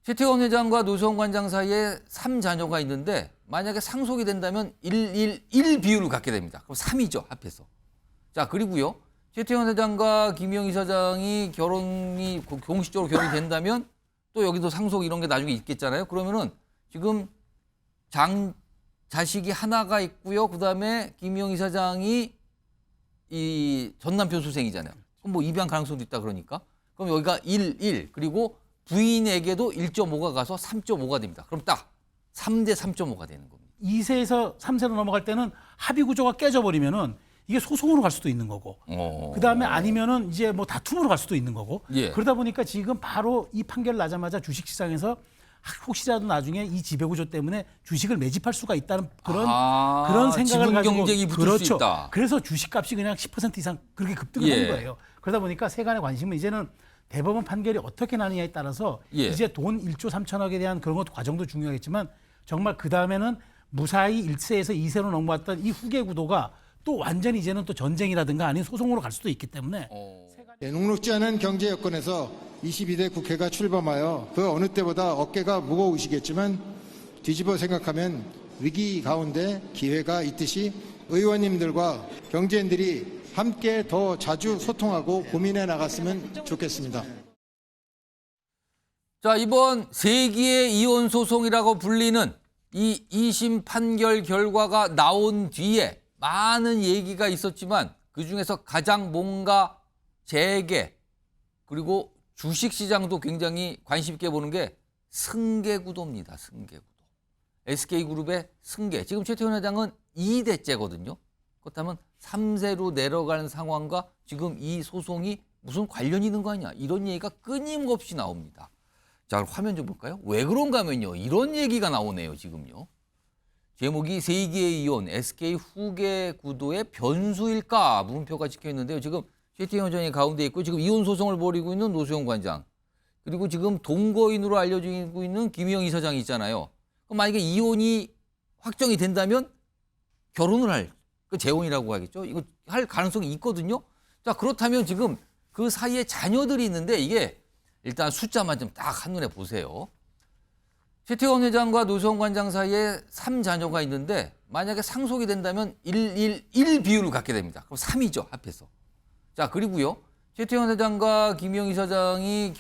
최태원 회장과 노수원 관장 사이에 3자녀가 있는데 만약에 상속이 된다면 1:1 비율을 갖게 됩니다. 그럼 3이죠, 합해서. 자, 그리고요. 최태원 회장과 김영 이사장이 공식적으로 결혼이 된다면 또 여기도 상속 이런 게 나중에 있겠잖아요. 그러면은 지금 자식이 하나가 있고요. 그다음에 김영 이사장이 이 전남편 수생이잖아요. 그럼 뭐 입양 가능성도 있다 그러니까. 그럼 여기가 1:1 그리고 부인에게도 1.5가 가서 3.5가 됩니다. 그럼 딱 3대 3.5가 되는 겁니다. 2세에서 3세로 넘어갈 때는 합의 구조가 깨져버리면은 이게 소송으로 갈 수도 있는 거고, 그다음에 아니면은 이제 뭐 다툼으로 갈 수도 있는 거고, 예. 그러다 보니까 지금 바로 이 판결 나자마자 주식시장에서 혹시라도 나중에 이 지배구조 때문에 주식을 매집할 수가 있다는 그런 생각을 지분 가지고 경쟁이 붙을 수 있다. 그래서 주식값이 그냥 10% 이상 그렇게 급등을 하는 거예요. 그러다 보니까 세간의 관심은 이제는 대법원 판결이 어떻게 나느냐에 따라서 이제 돈 1조 3천억에 대한 그런 것도 과정도 중요하겠지만 정말 그 다음에는 무사히 1세에서 2세로 넘어왔던 이 후계 구도가 또 완전히 이제는 또 전쟁이라든가 아닌 소송으로 갈 수도 있기 때문에 녹록지 않은 경제 여건에서 22대 국회가 출범하여 그 어느 때보다 어깨가 무거우시겠지만 뒤집어 생각하면 위기 가운데 기회가 있듯이 의원님들과 경제인들이 함께 더 자주 소통하고 고민해 나갔으면 좋겠습니다. 자, 이번 세기의 이혼 소송이라고 불리는 이 2심 판결 결과가 나온 뒤에 많은 얘기가 있었지만 그중에서 가장 뭔가 재계 그리고 주식시장도 굉장히 관심 있게 보는 게 승계구도입니다. 승계구도. SK그룹의 승계. 지금 최태원 회장은 2대째거든요. 그렇다면 3세로 내려가는 상황과 지금 이 소송이 무슨 관련이 있는 거 아니냐. 이런 얘기가 끊임없이 나옵니다. 자, 화면 좀 볼까요? 왜 그런가 하면요. 이런 얘기가 나오네요. 지금요. 제목이 세기의 이혼, SK 후계 구도의 변수일까? 물음표가 찍혀 있는데요. 지금 최태원 회장이 가운데 있고 지금 이혼 소송을 벌이고 있는 노수원 관장 그리고 지금 동거인으로 알려지고 있는 김영 이사장이 있잖아요. 그럼 만약에 이혼이 확정이 된다면 결혼을 할 재혼이라고 하겠죠. 이거 할 가능성이 있거든요. 자, 그렇다면 지금 그 사이에 자녀들이 있는데 이게 일단 숫자만 좀 딱 한눈에 보세요. 최태원 회장과 노수원 관장 사이에 3자녀가 있는데 만약에 상속이 된다면 1:1 비율을 갖게 됩니다. 그럼 3이죠, 합해서. 자, 그리고요. 최태원 회장과 김영 이사장이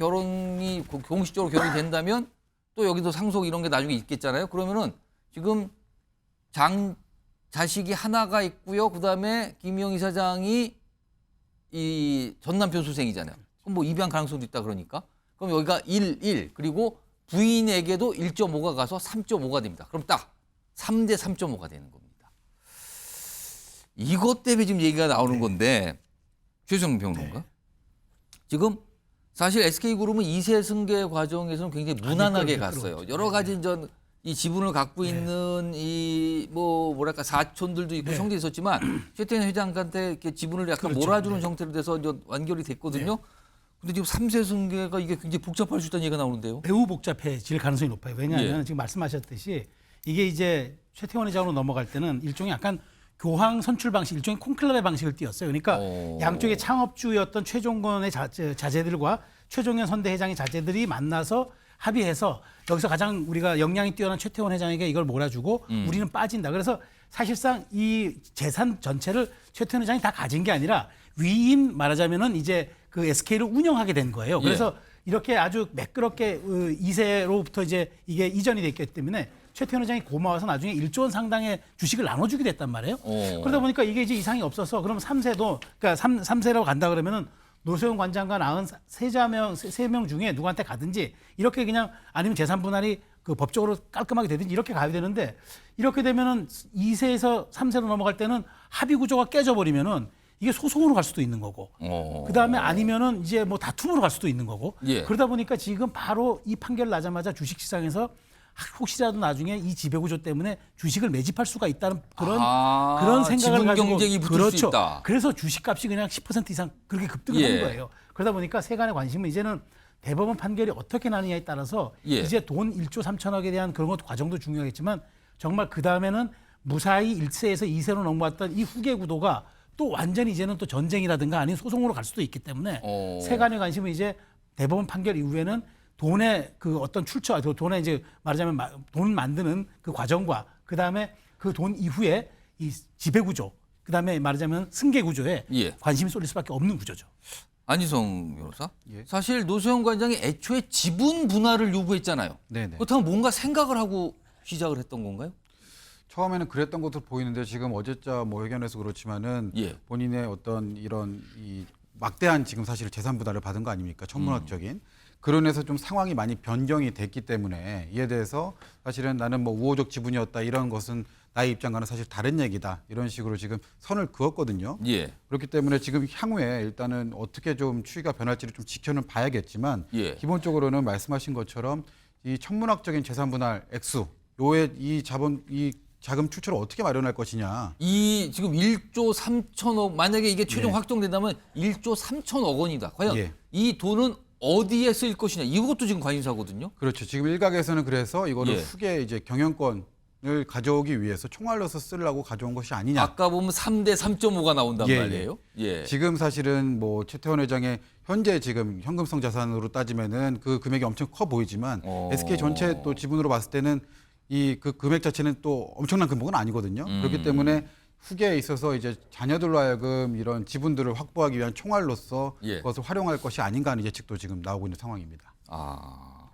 공식적으로 결혼이 된다면 또 여기도 상속 이런 게 나중에 있겠잖아요. 그러면은 지금 자식이 하나가 있고요. 그다음에 김영 이사장이 이 전남편 수생이잖아요. 그럼 뭐 입양 가능성도 있다 그러니까. 그럼 여기가 1:1 그리고 부인에게도 1.5가 가서 3.5가 됩니다. 그럼 딱 3대 3.5가 되는 겁니다. 이것 때문에 지금 얘기가 나오는 건데 최수영 평론가. 지금 사실 SK그룹은 2세 승계 과정에서는 굉장히 무난하게 갔어요. 여러 가지 이 지분을 갖고 있는 이 뭐랄까 사촌들도 있고 형제도 있었지만 최태원 회장한테 이렇게 지분을 약간 몰아주는 형태로 돼서 이제 완결이 됐거든요. 근데 지금 3세 승계가 이게 굉장히 복잡할 수 있다는 얘기가 나오는데요. 매우 복잡해질 가능성이 높아요. 왜냐하면 지금 말씀하셨듯이 이게 이제 최태원 회장으로 넘어갈 때는 일종의 약간 교황 선출 방식, 일종의 콘클라베 방식을 띄었어요. 그러니까 양쪽의 창업주였던 최종건의 자제들과 최종현 선대회장의 자제들이 만나서 합의해서 여기서 가장 우리가 역량이 뛰어난 최태원 회장에게 이걸 몰아주고 우리는 빠진다. 그래서 사실상 이 재산 전체를 최태원 회장이 다 가진 게 아니라 위임 말하자면은 이제 그 SK를 운영하게 된 거예요. 그래서 이렇게 아주 매끄럽게 2세로부터 이제 이게 이전이 됐기 때문에 최태원 회장이 고마워서 나중에 1조 원 상당의 주식을 나눠주게 됐단 말이에요. 그러다 보니까 이게 이제 이상이 없어서 그럼 3세도 그러니까 3세라고 간다 그러면은 노수원 관장과 낳은 세 명 중에 누구한테 가든지 이렇게 그냥 아니면 재산 분할이 그 법적으로 깔끔하게 되든지 이렇게 가야 되는데 이렇게 되면은 2세에서 3세로 넘어갈 때는 합의 구조가 깨져버리면은 이게 소송으로 갈 수도 있는 거고, 그 다음에 아니면은 이제 뭐 다툼으로 갈 수도 있는 거고, 그러다 보니까 지금 바로 이 판결 나자마자 주식시장에서 혹시라도 나중에 이 지배구조 때문에 주식을 매집할 수가 있다는 그런 생각을 가지고 지분 경쟁이 붙을 수 있다. 그래서 주식값이 그냥 10% 이상 그렇게 급등을 하는 거예요. 그러다 보니까 세간의 관심은 이제는 대법원 판결이 어떻게 나느냐에 따라서 이제 돈 1조 3천억에 대한 그런 것도 과정도 중요하겠지만 정말 그 다음에는 무사히 1세에서 2세로 넘어왔던 이 후계 구도가 또 완전히 이제는 또 전쟁이라든가 아닌 소송으로 갈 수도 있기 때문에 세간의 관심은 이제 대법원 판결 이후에는 돈의 그 어떤 출처, 돈의 이제 말하자면 돈 만드는 그 과정과 그 다음에 그 돈 이후에 이 지배 구조, 그 다음에 말하자면 승계 구조에 예. 관심이 쏠릴 수밖에 없는 구조죠. 안희성 변호사. 예. 사실 노소영 관장이 애초에 지분 분할을 요구했잖아요. 네네. 그렇다면 뭔가 생각을 하고 시작을 했던 건가요? 처음에는 그랬던 것으로 보이는데 지금 어제자 뭐 회견에서 그렇지만은 예. 본인의 어떤 이런 이 막대한 지금 사실 재산 분할을 받은 거 아닙니까? 천문학적인. 그런에서 좀 상황이 많이 변경이 됐기 때문에 이에 대해서 사실은 나는 뭐 우호적 지분이었다 이런 것은 나의 입장과는 사실 다른 얘기다 이런 식으로 지금 선을 그었거든요. 예. 그렇기 때문에 지금 향후에 일단은 어떻게 좀 추이가 변할지를 좀 지켜는 봐야겠지만 예. 기본적으로는 말씀하신 것처럼 이 천문학적인 재산 분할 액수 요의 이 자금 출처를 어떻게 마련할 것이냐. 이 지금 1조 3천억 만약에 이게 최종 예. 확정된다면 1조 3천억 원이다. 과연 예. 이 돈은 어디에 쓰일 것이냐 이것도 지금 관심사거든요. 그렇죠. 지금 일각에서는 그래서 이거를 예. 후계 이제 경영권을 가져오기 위해서 총알로서 쓰려고 가져온 것이 아니냐. 아까 보면 3대 3.5가 나온단 예, 말이에요. 예. 지금 사실은 뭐 최태원 회장의 현재 지금 현금성 자산으로 따지면은 그 금액이 엄청 커 보이지만 SK 전체 또 지분으로 봤을 때는 이 그 금액 자체는 또 엄청난 금액은 아니거든요. 그렇기 때문에 후계에 있어서 이제 자녀들로 하여금 이런 지분들을 확보하기 위한 총알로서 예. 그것을 활용할 것이 아닌가 하는 예측도 지금 나오고 있는 상황입니다. 아.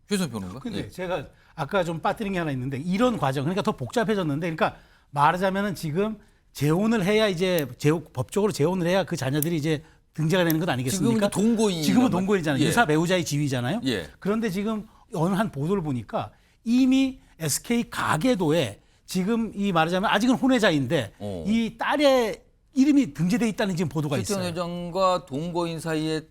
최선 변호사. 근데 예. 제가 아까 좀 빠뜨린 게 하나 있는데 이런 과정, 그러니까 더 복잡해졌는데, 그러니까 말하자면은 지금 재혼을 해야 이제 법적으로 재혼을 해야 그 자녀들이 이제 등재가 되는 것 아니겠습니까? 지금은 동거인. 지금은 동거인이잖아요. 예. 유사 배우자의 지위잖아요. 예. 그런데 지금 어느 한 보도를 보니까 이미 SK 가계도에 지금 이 말하자면 아직은 혼외자인데 이 딸의 이름이 등재돼 있다는 지금 보도가 최태원 있어요. 회장과 동거인 사이에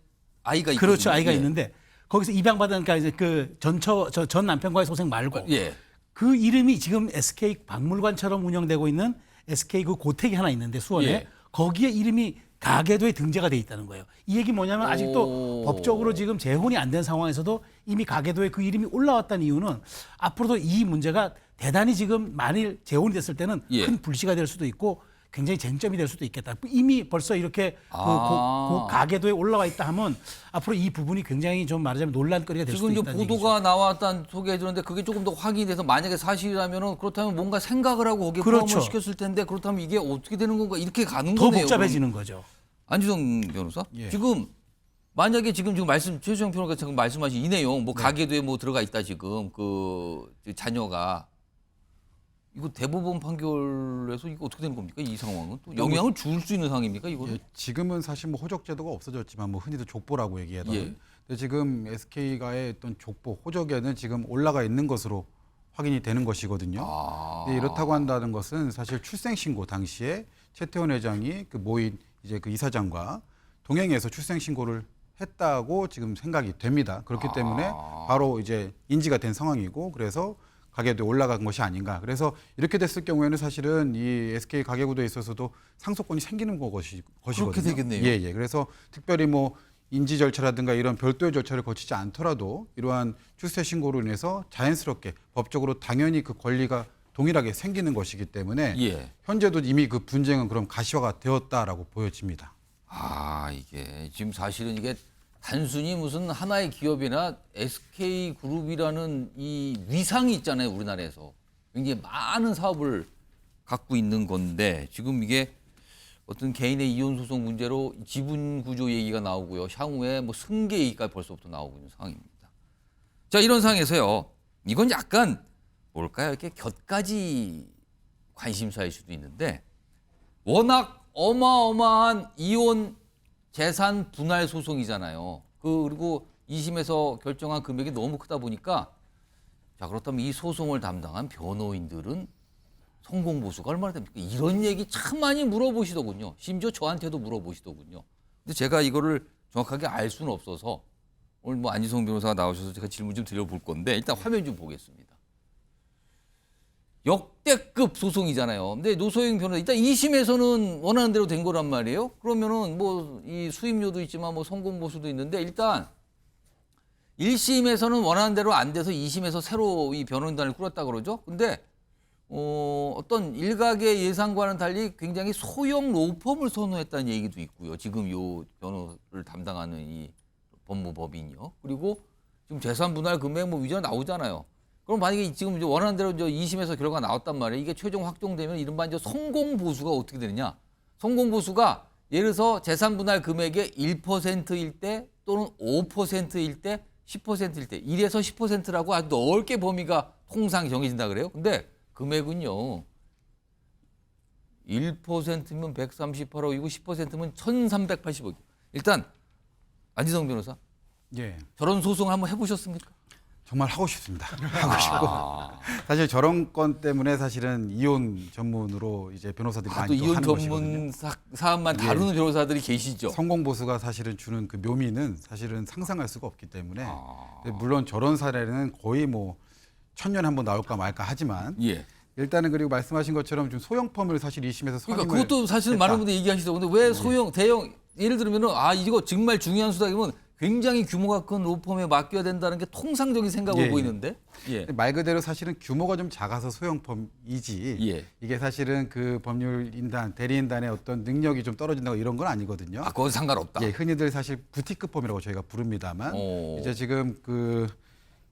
아이가 있거든요. 그렇죠, 아이가 예. 있는데 거기서 입양받으니까 이제 그 전 남편과의 소생 말고 예. 그 이름이 지금 SK 박물관처럼 운영되고 있는 SK 그 고택이 하나 있는데 수원에 예. 거기에 이름이 가계도에 등재가 돼 있다는 거예요. 이 얘기 뭐냐면 아직도 법적으로 지금 재혼이 안 된 상황에서도 이미 가계도에 그 이름이 올라왔다는 이유는 앞으로도 이 문제가 대단히 지금 만일 재혼이 됐을 때는 예. 큰 불씨가 될 수도 있고 굉장히 쟁점이 될 수도 있겠다. 이미 벌써 이렇게 그 가계도에 올라와 있다 하면 앞으로 이 부분이 굉장히 좀 말하자면 논란거리가 될 지금 수도 이제 있다는 보도가 나왔다는 소개해 주는데 그게 조금 더 확인이 돼서 만약에 사실이라면은 그렇다면 뭔가 생각을 하고 거기에 그렇죠. 포함을 시켰을 텐데 그렇다면 이게 어떻게 되는 건가 이렇게 가는 더 거네요. 복잡해지는 거죠. 안지성 변호사? 예. 지금 만약에 지금 말씀 최수영 변호사가 지금 말씀하신 이 내용 뭐 가계도에 뭐 들어가 있다 지금 그 자녀가 이거 대법원 판결에서 이거 어떻게 되는 겁니까? 이 상황은 또 영향을 줄 수 있는 상황입니까? 이거는? 예, 지금은 사실 뭐 호적 제도가 없어졌지만 뭐 흔히도 족보라고 얘기하던. 예. 근데 지금 SK가의 어떤 족보 호적에는 지금 올라가 있는 것으로 확인이 되는 것이거든요. 근데 이렇다고 한다는 것은 사실 출생 신고 당시에 최태원 회장이 그 모인 이제 그 이사장과 동행해서 출생 신고를 했다고 지금 생각이 됩니다. 그렇기 때문에 바로 이제 인지가 된 상황이고 그래서 가계도에 올라간 것이 아닌가. 그래서 이렇게 됐을 경우에는 사실은 이 SK 가계구도에 있어서도 상속권이 생기는 것이거든요. 그렇게 되겠네요. 예, 예. 그래서 특별히 뭐 인지 절차라든가 이런 별도의 절차를 거치지 않더라도 이러한 출생 신고로 인해서 자연스럽게 법적으로 당연히 그 권리가 동일하게 생기는 것이기 때문에 예. 현재도 이미 그 분쟁은 그럼 가시화가 되었다라고 보여집니다. 아, 이게 지금 사실은 이게 단순히 무슨 하나의 기업이나 SK그룹이라는 이 위상이 있잖아요, 우리나라에서. 굉장히 많은 사업을 갖고 있는 건데 지금 이게 어떤 개인의 이혼 소송 문제로 지분 구조 얘기가 나오고요. 향후에 뭐 승계 얘기가 벌써부터 나오고 있는 상황입니다. 자, 이런 상황에서요. 이건 약간 뭘까요? 이렇게 곁가지 관심사일 수도 있는데 워낙 어마어마한 이혼 재산 분할 소송이잖아요. 그리고 2심에서 결정한 금액이 너무 크다 보니까 자, 그렇다면 이 소송을 담당한 변호인들은 성공 보수가 얼마나 됩니까? 이런 얘기 참 많이 물어보시더군요. 심지어 저한테도 물어보시더군요. 근데 제가 이거를 정확하게 알 수는 없어서 오늘 뭐 안지성 변호사가 나오셔서 제가 질문 좀 드려볼 건데 일단 화면 좀 보겠습니다. 역대급 소송이잖아요. 근데 노소영 변호사 일단 2심에서는 원하는 대로 된 거란 말이에요. 그러면은 뭐 이 수임료도 있지만 뭐 성공 보수도 있는데 일단 1심에서는 원하는 대로 안 돼서 2심에서 새로 이 변호인단을 꾸렸다 그러죠. 근데 어떤 일각의 예상과는 달리 굉장히 소형 로펌을 선호했다는 얘기도 있고요. 지금 요 변호를 담당하는 이 법무법인이요. 그리고 지금 재산 분할 금액 뭐 위자료 나오잖아요. 그럼 만약에 지금 이제 원하는 대로 이제 2심에서 결과가 나왔단 말이에요. 이게 최종 확정되면 이른바 이제 성공 보수가 어떻게 되느냐? 성공 보수가 예를 들어서 재산 분할 금액의 1%일 때 또는 5%일 때 10%일 때 1에서 10%라고 아주 넓게 범위가 통상 정해진다 그래요. 근데 금액은요. 1%면 138억이고 10%면 1,380억이요. 일단 안지성 변호사 예, 저런 소송을 한번 해보셨습니까? 정말 하고 싶습니다. 하고 싶고 사실 저런 건 때문에 사실은 이혼 전문으로 이제 변호사들이 또 많이 또 이혼 하는 것이거든요. 전문 사안만 다루는 변호사들이 계시죠. 성공 보수가 사실은 주는 그 묘미는 사실은 상상할 수가 없기 때문에 아. 물론 저런 사례는 거의 뭐 천년에 한 번 나올까 말까 하지만 예. 일단은 그리고 말씀하신 것처럼 좀 소형펌을 사실 2심에서 그러니까 선임을 그것도 사실은 했다. 많은 분들이 얘기하시더라고요. 근데 왜 소형, 대형 예를 들면은 이거 정말 중요한 수사이면 굉장히 규모가 큰 로펌에 맡겨야 된다는 게 통상적인 생각으로 예, 예. 보이는데. 예. 말 그대로 사실은 규모가 좀 작아서 소형펌이지 예. 이게 사실은 그 법률인단 대리인단의 어떤 능력이 좀 떨어진다고 이런 건 아니거든요. 그건 상관없다. 예, 흔히들 사실 부티크펌이라고 저희가 부릅니다만 오. 이제 지금 그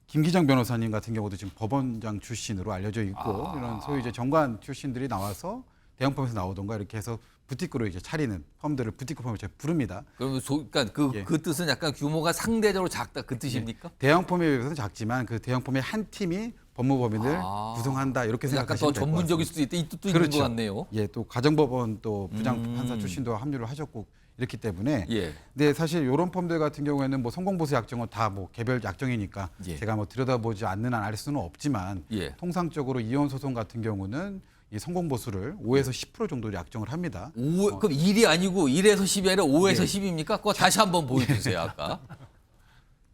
김기정 변호사님 같은 경우도 지금 법원장 출신으로 알려져 있고 이런 소위 이제 정관 출신들이 나와서 대형펌에서 나오던가 이렇게 해서 부티크로 이제 차리는 펌들을 부티크펌을 제가 부릅니다. 그러면 그러니까 그 뜻은 약간 규모가 상대적으로 작다 그 뜻입니까? 대형펌에 비해서는 작지만 그 대형펌의 한 팀이 법무법인을 구성한다 이렇게 약간 생각하시면 더 될것 전문적일 같습니다. 수도 있다. 이 뜻도 있는 것 같네요. 예, 또 가정법원 또 부장 판사 출신도 합류를 하셨고 이렇기 때문에. 예. 근데 사실 이런 펌들 같은 경우에는 뭐 성공보수 약정은 다 뭐 개별 약정이니까 예. 제가 뭐 들여다보지 않는 한 알 수는 없지만 예. 통상적으로 이혼 소송 같은 경우는 이 성공보수를 5에서 10% 정도 약정을 합니다. 그럼 1이 아니고 1에서 10이 아니라 5에서 예. 10입니까? 그거 다시 한번 보여주세요, 아까.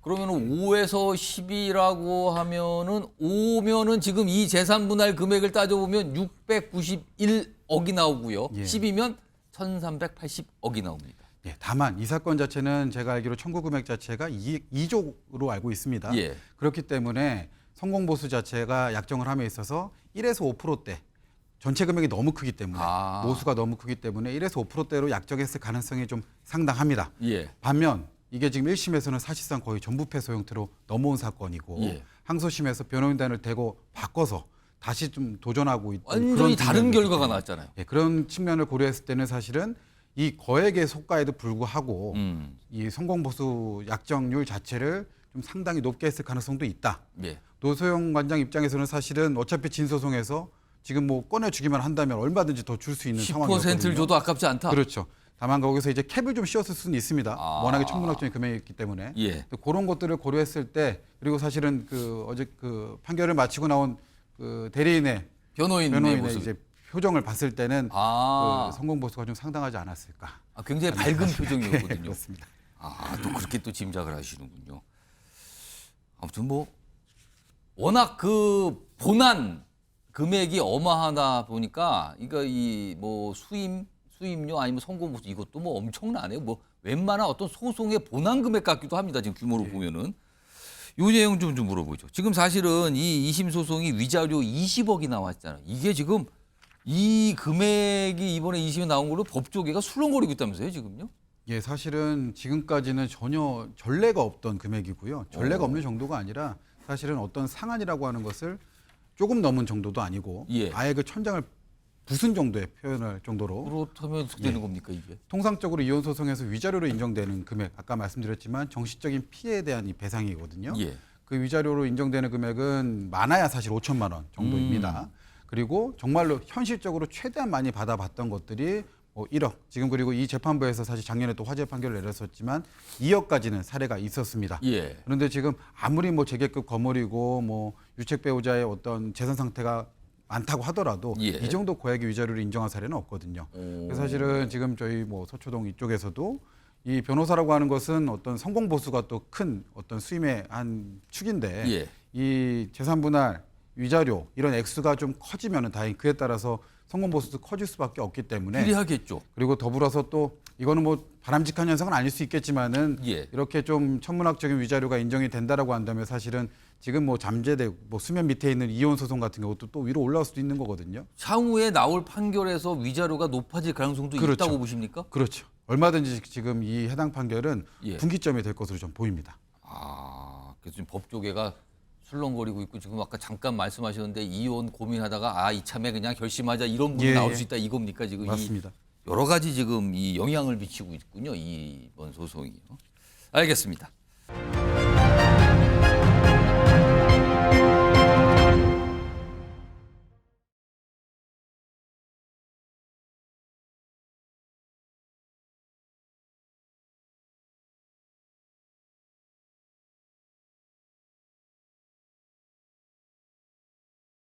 그러면은 5에서 10이라고 하면은 5면은 지금 이 재산 분할 금액을 따져보면 691억이 나오고요. 예. 10이면 1,380억이 나옵니다. 예, 다만 이 사건 자체는 제가 알기로 청구 금액 자체가 2조로 알고 있습니다. 예. 그렇기 때문에 성공보수 자체가 약정을 함에 있어서 1에서 5%대 전체 금액이 너무 크기 때문에 모수가 너무 크기 때문에 1에서 5%대로 약정했을 가능성이 좀 상당합니다. 예. 반면 이게 지금 1심에서는 사실상 거의 전부 패소 형태로 넘어온 사건이고 예. 항소심에서 변호인단을 대고 바꿔서 다시 좀 도전하고 있던 완전히 그런 다른 측면이 결과가 있기 때문에 나왔잖아요. 예, 그런 측면을 고려했을 때는 사실은 이 거액의 속가에도 불구하고 이 성공보수 약정률 자체를 좀 상당히 높게 했을 가능성도 있다. 예. 노소영 관장 입장에서는 사실은 어차피 진소송에서 지금 뭐 꺼내주기만 한다면 얼마든지 더 줄 수 있는 10%를 상황이었거든요. 줘도 아깝지 않다. 그렇죠. 다만 거기서 이제 캡을 좀 씌웠을 수는 있습니다. 워낙에 천문학적인 금액이기 때문에. 예. 그런 것들을 고려했을 때 그리고 사실은 그 어제 그 판결을 마치고 나온 그 대리인의 변호인의 모습. 이제 표정을 봤을 때는 아. 그 성공보수가 좀 상당하지 않았을까. 굉장히 밝은 네, 표정이었거든요. 그렇습니다. 또 그렇게 또 짐작을 하시는군요. 아무튼 뭐 워낙 그 본안 금액이 어마하다 보니까 이거 이 뭐 수임료 아니면 성공보수 이것도 뭐 엄청나네요. 뭐 웬만한 어떤 소송의 본안 금액 같기도 합니다. 지금 규모로 보면은. 요 내용 좀 물어보죠. 지금 사실은 이 2심 소송이 위자료 20억이 나왔잖아요. 이게 지금 이 금액이 이번에 2심에 나온 걸로 법조계가 술렁거리고 있다면서요, 지금요? 예, 사실은 지금까지는 전혀 전례가 없던 금액이고요. 전례가 없는 정도가 아니라 사실은 어떤 상한이라고 하는 것을 조금 넘은 정도도 아니고 예. 아예 그 천장을 부순 정도의 표현할 정도로 그렇다면 어떻게 되는 겁니까, 이게? 통상적으로 이혼 소송에서 위자료로 인정되는 금액 아까 말씀드렸지만 정신적인 피해에 대한 이 배상이거든요. 예. 그 위자료로 인정되는 금액은 많아야 사실 5천만 원 정도입니다. 그리고 정말로 현실적으로 최대한 많이 받아봤던 것들이 뭐 1억 지금 그리고 이 재판부에서 사실 작년에 또 화재 판결을 내렸었지만 2억까지는 사례가 있었습니다. 예. 그런데 지금 아무리 뭐 재계급 거물이고 뭐 유책 배우자의 어떤 재산 상태가 많다고 하더라도 예. 이 정도 고액의 위자료를 인정한 사례는 없거든요. 그래서 사실은 지금 저희 뭐 서초동 이쪽에서도 이 변호사라고 하는 것은 어떤 성공 보수가 또 큰 어떤 수임의 한 축인데 예. 이 재산 분할 위자료 이런 액수가 좀 커지면은 다행히 그에 따라서 성공 보수도 커질 수밖에 없기 때문에 유리하겠죠. 그리고 더불어서 또 이거는 뭐 바람직한 현상은 아닐 수 있겠지만은 예. 이렇게 좀 천문학적인 위자료가 인정이 된다라고 한다면 사실은 지금 뭐 잠재되고 뭐 수면 밑에 있는 이혼 소송 같은 경우도 또 위로 올라올 수도 있는 거거든요. 향후에 나올 판결에서 위자료가 높아질 가능성도 그렇죠. 있다고 보십니까? 그렇죠. 얼마든지 지금 이 해당 판결은 예. 분기점이 될 것으로 좀 보입니다. 그래서 지금 법조계가 술렁거리고 있고 지금 아까 잠깐 말씀하셨는데 이혼 고민하다가 이참에 그냥 결심하자 이런 분이 예, 나올 예. 수 있다 이겁니까 지금? 맞습니다. 여러 가지 지금 이 영향을 미치고 있군요 이번 소송이요. 알겠습니다.